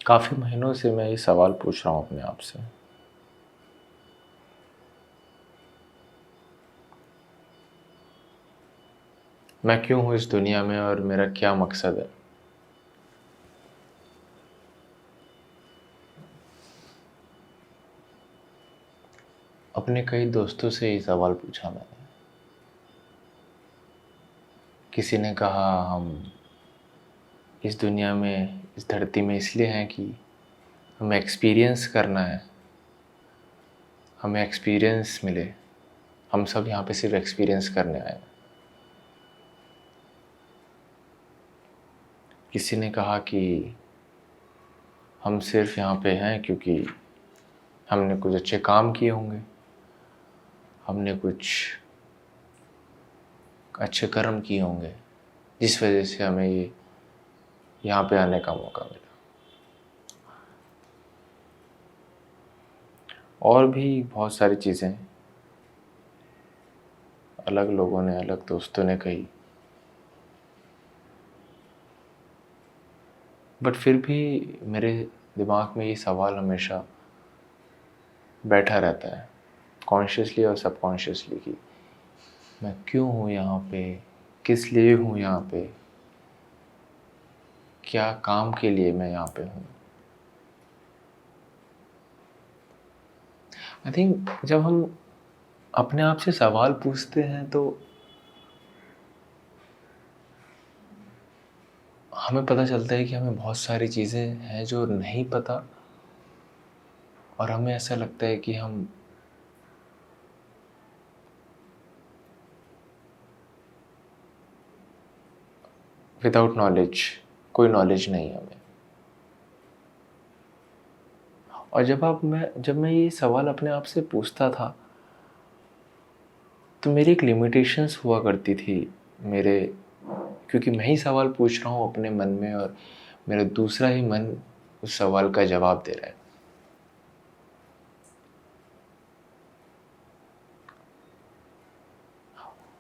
काफ़ी महीनों से मैं ये सवाल पूछ रहा हूँ अपने आप से। मैं क्यों हूँ इस दुनिया में और मेरा क्या मकसद है? अपने कई दोस्तों से ये सवाल पूछा मैंने। किसी ने कहा हम इस दुनिया में, इस धरती में इसलिए हैं कि हमें एक्सपीरियंस करना है, हमें एक्सपीरियंस मिले। हम सब यहाँ पे सिर्फ एक्सपीरियंस करने आए हैं। किसी ने कहा कि हम सिर्फ यहाँ पे हैं क्योंकि हमने कुछ अच्छे काम किए होंगे, हमने कुछ अच्छे कर्म किए होंगे, जिस वजह से हमें ये यहाँ पे आने का मौका मिला। और भी बहुत सारी चीज़ें अलग लोगों ने, अलग दोस्तों ने कही, बट फिर भी मेरे दिमाग में ये सवाल हमेशा बैठा रहता है, कॉन्शियसली और सबकॉन्शियसली, कि मैं क्यों हूँ यहाँ पे, किस लिए हूँ यहाँ पे, क्या काम के लिए मैं यहाँ पे हूँ। आई थिंक जब हम अपने आप से सवाल पूछते हैं तो हमें पता चलता है कि हमें बहुत सारी चीज़ें हैं जो नहीं पता, और हमें ऐसा लगता है कि हम विदाउट नॉलेज, कोई नॉलेज नहीं है हमें। और जब मैं ये सवाल अपने आप से पूछता था तो मेरी एक लिमिटेशंस हुआ करती थी मेरे, क्योंकि मैं ही सवाल पूछ रहा हूँ अपने मन में और मेरा दूसरा ही मन उस सवाल का जवाब दे रहा है।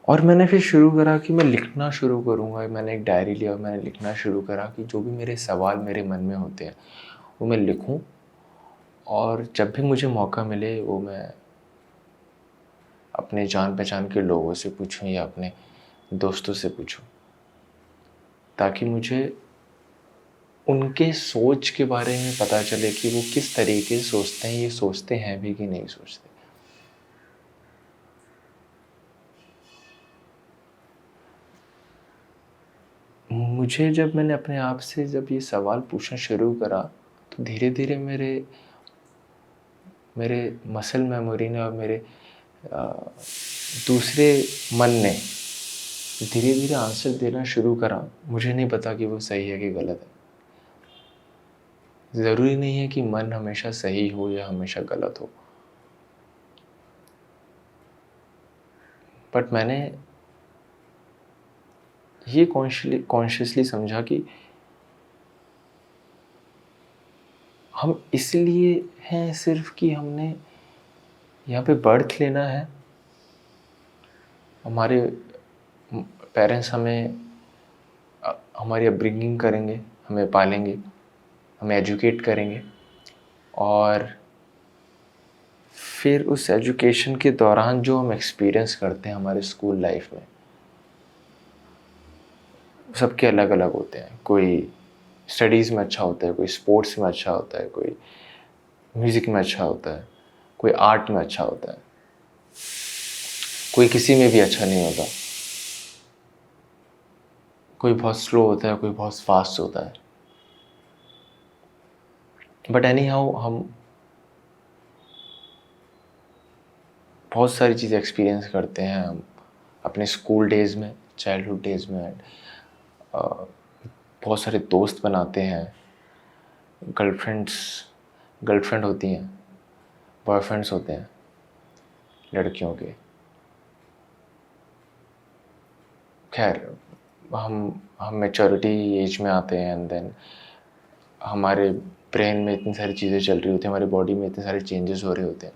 और मैंने फिर शुरू करा कि मैं लिखना शुरू करूँगा। मैंने एक डायरी लिया और मैंने लिखना शुरू करा कि जो भी मेरे सवाल मेरे मन में होते हैं वो मैं लिखूं, और जब भी मुझे मौका मिले वो मैं अपने जान पहचान के लोगों से पूछूं या अपने दोस्तों से पूछूं, ताकि मुझे उनके सोच के बारे में पता चले कि वो किस तरीके से सोचते हैं, ये सोचते हैं भी कि नहीं सोचते। मुझे जब मैंने अपने आप से जब ये सवाल पूछना शुरू करा तो धीरे धीरे मेरे मेरे मसल मेमोरी ने और मेरे दूसरे मन ने धीरे धीरे आंसर देना शुरू करा। मुझे नहीं पता कि वो सही है कि गलत है। ज़रूरी नहीं है कि मन हमेशा सही हो या हमेशा गलत हो, बट मैंने ये कॉन्शियसली समझा कि हम इसलिए हैं सिर्फ कि हमने यहाँ पे बर्थ लेना है। हमारे पेरेंट्स हमें हमारी अपब्रिंगिंग करेंगे, हमें पालेंगे, हमें एजुकेट करेंगे, और फिर उस एजुकेशन के दौरान जो हम एक्सपीरियंस करते हैं हमारे स्कूल लाइफ में, सबके अलग अलग होते हैं। कोई स्टडीज़ में अच्छा होता है, कोई स्पोर्ट्स में अच्छा होता है, कोई म्यूज़िक में अच्छा होता है, कोई आर्ट में अच्छा होता है, कोई किसी में भी अच्छा नहीं होता। कोई बहुत स्लो होता है, कोई बहुत फास्ट होता है। बट एनी हाउ हम बहुत सारी चीज़ें एक्सपीरियंस करते हैं हम अपने स्कूल डेज़ में, चाइल्डहुड डेज़ में। बहुत सारे दोस्त बनाते हैं, गर्लफ्रेंड होती हैं, बॉयफ्रेंड्स होते हैं लड़कियों के। खैर, हम मैच्योरिटी एज में आते हैं एंड देन हमारे ब्रेन में इतनी सारी चीज़ें चल रही होती हैं, हमारी बॉडी में इतने सारे चेंजेस हो रहे होते हैं।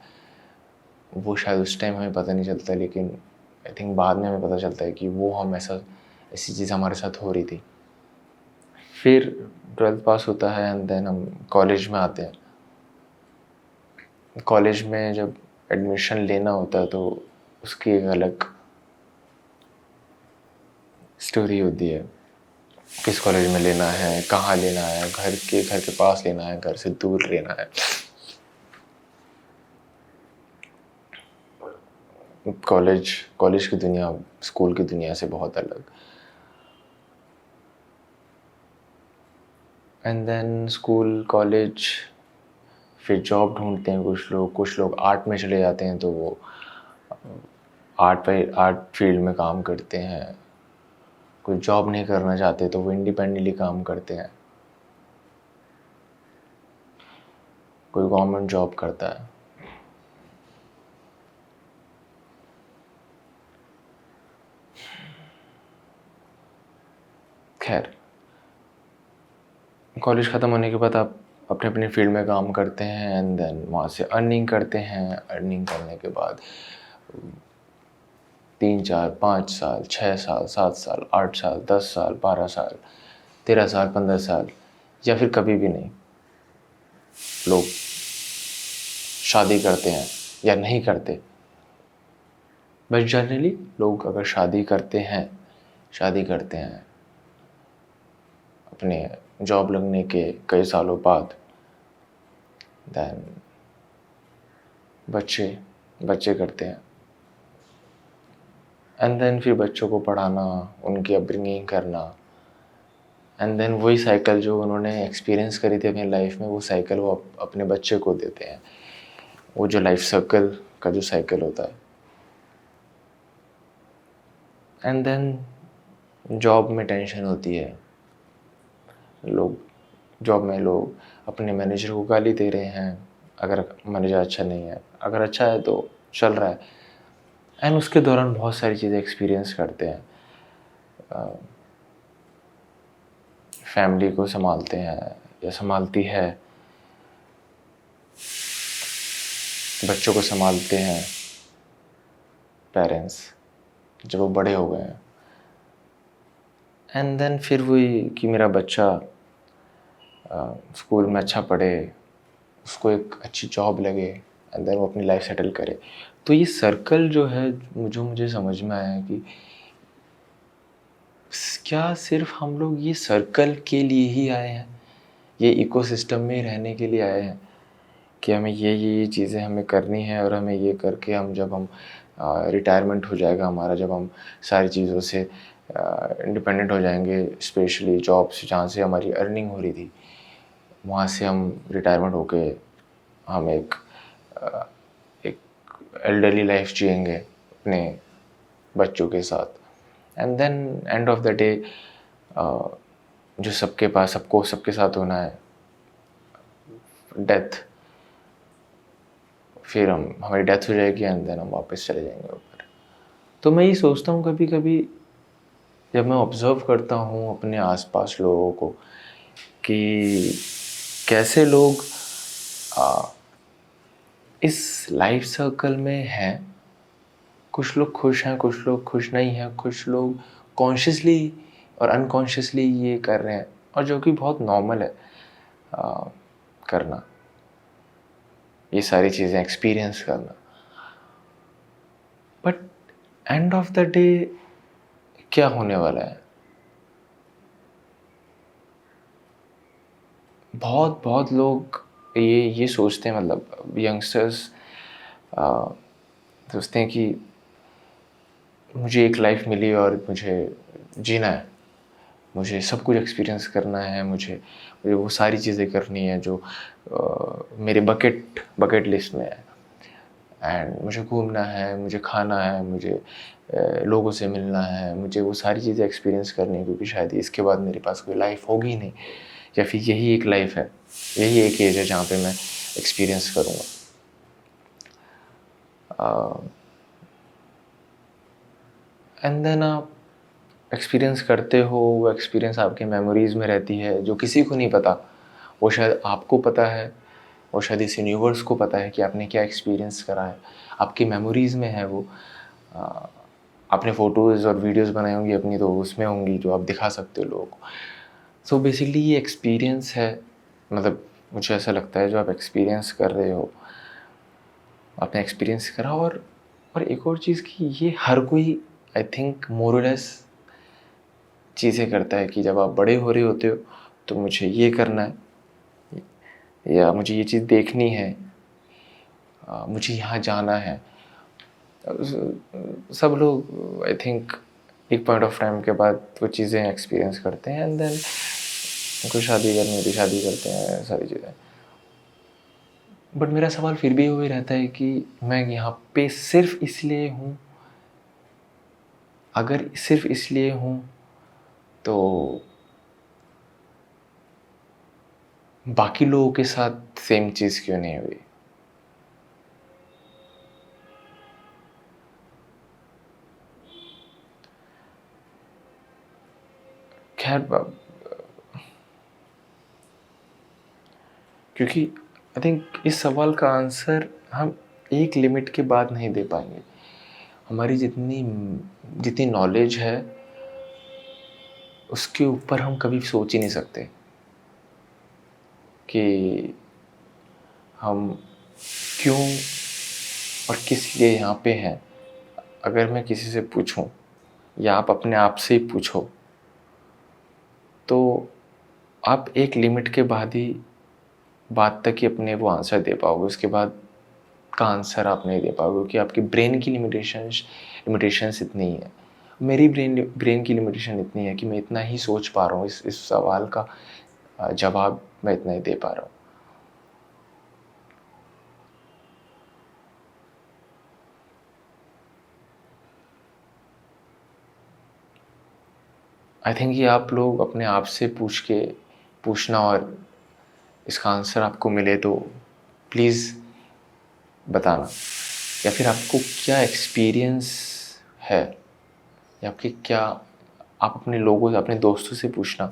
वो शायद उस टाइम हमें पता नहीं चलता, लेकिन आई थिंक बाद में हमें पता चलता है कि वो हम ऐसी चीज़ हमारे साथ हो रही थी। फिर ट्वेल्थ पास होता है एंड देन हम कॉलेज में आते हैं। कॉलेज में जब एडमिशन लेना होता है तो उसकी एक अलग स्टोरी होती है। किस कॉलेज में लेना है, कहाँ लेना है, घर के पास लेना है, घर से दूर लेना है। कॉलेज की दुनिया स्कूल की दुनिया से बहुत अलग। एंड देन स्कूल, कॉलेज, फिर जॉब ढूंढते हैं कुछ लोग आर्ट में चले जाते हैं तो वो आर्ट फील्ड में काम करते हैं। कोई जॉब नहीं करना चाहते तो वो इंडिपेंडेंटली काम करते हैं। कोई गवर्नमेंट जॉब करता है। खैर, कॉलेज ख़त्म होने के बाद आप अपने अपने फील्ड में काम करते हैं एंड देन वहाँ से अर्निंग करते हैं। अर्निंग करने के बाद 3 4 5 साल, 6 साल, 7 साल, 8 साल, 10 साल, 12 साल, 13 साल, 15 साल या फिर कभी भी नहीं, लोग शादी करते हैं या नहीं करते। बस जनरली लोग अगर शादी करते हैं अपने जॉब लगने के कई सालों बाद, देन बच्चे करते हैं एंड देन फिर बच्चों को पढ़ाना, उनकी अपब्रिंगिंग करना एंड देन वही साइकिल जो उन्होंने एक्सपीरियंस करी थी अपनी लाइफ में, वो साइकिल वो अपने बच्चे को देते हैं। वो जो लाइफ सर्कल का जो साइकिल होता है। एंड देन जॉब में टेंशन होती है। जॉब में लोग अपने मैनेजर को गाली दे रहे हैं अगर मैनेजर अच्छा नहीं है, अगर अच्छा है तो चल रहा है। एंड उसके दौरान बहुत सारी चीज़ें एक्सपीरियंस करते हैं। फैमिली को संभालते हैं या संभालती है, बच्चों को संभालते हैं पेरेंट्स जब वो बड़े हो गए हैं। एंड देन फिर वही कि मेरा बच्चा स्कूल में अच्छा पढ़े, उसको एक अच्छी जॉब लगे एंड देन वो अपनी लाइफ सेटल करे। तो ये सर्कल जो है, जो मुझे समझ में आया कि क्या सिर्फ हम लोग ये सर्कल के लिए ही आए हैं, ये इकोसिस्टम में रहने के लिए आए हैं कि हमें ये चीज़ें हमें करनी है और हमें ये करके जब हम रिटायरमेंट हो जाएगा हमारा, जब हम सारी चीज़ों से इंडिपेंडेंट हो जाएंगे, स्पेशली जॉब से जहाँ से हमारी अर्निंग हो रही थी, वहाँ से हम रिटायरमेंट होके हम एक एल्डरली लाइफ जिएंगे अपने बच्चों के साथ। And then end of the day जो सबके साथ होना है, डेथ। फिर हमारी डेथ हो जाएगी एंड देन हम वापस चले जाएंगे ऊपर। तो मैं ये सोचता हूँ कभी कभी जब मैं ऑब्ज़र्व करता हूँ अपने आसपास लोगों को कि कैसे लोग इस लाइफ सर्कल में हैं। कुछ लोग खुश हैं, कुछ लोग खुश नहीं हैं, कुछ लोग कॉन्शियसली और अनकॉन्शियसली ये कर रहे हैं, और जो कि बहुत नॉर्मल है करना, ये सारी चीज़ें एक्सपीरियंस करना। But and of the day क्या होने वाला है? बहुत लोग ये सोचते हैं, मतलब यंगस्टर्स सोचते हैं कि मुझे एक लाइफ मिली और मुझे जीना है, मुझे सब कुछ एक्सपीरियंस करना है, मुझे वो सारी चीज़ें करनी है जो मेरे बकेट लिस्ट में है। एंड मुझे घूमना है, मुझे खाना है, मुझे लोगों से मिलना है, मुझे वो सारी चीज़ें एक्सपीरियंस करनी है, क्योंकि शायद इसके बाद मेरे पास कोई लाइफ होगी नहीं, या फिर यही एक लाइफ है, यही एक एज है जहाँ पे मैं एक्सपीरियंस करूँगा। एंड देन आप एक्सपीरियंस करते हो, वो एक्सपीरियंस आपके मेमोरीज़ में रहती है, जो किसी को नहीं पता। वो शायद आपको पता है, वो शायद इस यूनिवर्स को पता है कि आपने क्या एक्सपीरियंस करा है, आपकी मेमोरीज़ में है वो। आपने फ़ोटोज़ और वीडियोज़ बनाई होंगी अपनी, तो उसमें होंगी जो आप दिखा सकते हो लोगों को। सो बेसिकली ये एक्सपीरियंस है, मतलब मुझे ऐसा लगता है जो आप एक्सपीरियंस कर रहे हो, आपने एक्सपीरियंस करा। और एक और चीज़ कि ये हर कोई आई थिंक मोर और लेस चीज़ें करता है कि जब आप बड़े हो रहे होते हो तो मुझे ये करना है या मुझे ये चीज़ देखनी है, मुझे यहाँ जाना है। सब लोग आई थिंक एक पॉइंट ऑफ टाइम के बाद वो चीज़ें एक्सपीरियंस करते हैं एंड देन उनको शादी करनी होती, शादी करते हैं, सारी चीज़ें। बट मेरा सवाल फिर भी वही रहता है कि मैं यहाँ पे सिर्फ इसलिए हूँ, अगर सिर्फ इसलिए हूँ तो बाकी लोगों के साथ सेम चीज़ क्यों नहीं हुई? खैर क्योंकि आई थिंक इस सवाल का आंसर हम एक लिमिट के बाद नहीं दे पाएंगे। हमारी जितनी जितनी नॉलेज है उसके ऊपर हम कभी सोच ही नहीं सकते कि हम क्यों और किस लिए यहाँ पे हैं। अगर मैं किसी से पूछूं या आप अपने आप से ही पूछो तो आप एक लिमिट के बाद ही बात तक ही अपने वो आंसर दे पाओगे, उसके बाद का आंसर आप नहीं दे पाओगे क्योंकि आपकी ब्रेन की लिमिटेशंस इतनी है। मेरी ब्रेन की लिमिटेशन इतनी है कि मैं इतना ही सोच पा रहा हूँ, इस सवाल का जवाब मैं इतना ही दे पा रहा हूँ। आई थिंक ये आप लोग अपने आप से पूछना और इसका आंसर आपको मिले तो प्लीज़ बताना, या फिर आपको क्या एक्सपीरियंस है या आपकी क्या, आप अपने लोगों से, अपने दोस्तों से पूछना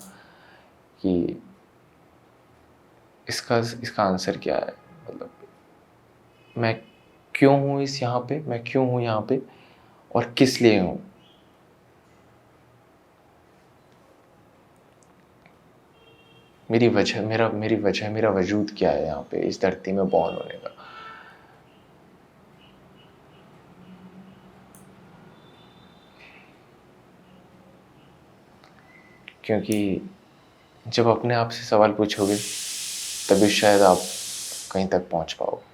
कि इसका इसका आंसर क्या है। मतलब मैं क्यों हूँ यहाँ पे, मैं क्यों हूँ यहाँ पे और किस लिए हूँ। मेरा वजूद क्या है यहाँ पे इस धरती में बॉर्न होने का। क्योंकि जब अपने आप से सवाल पूछोगे तभी शायद आप कहीं तक पहुँच पाओगे।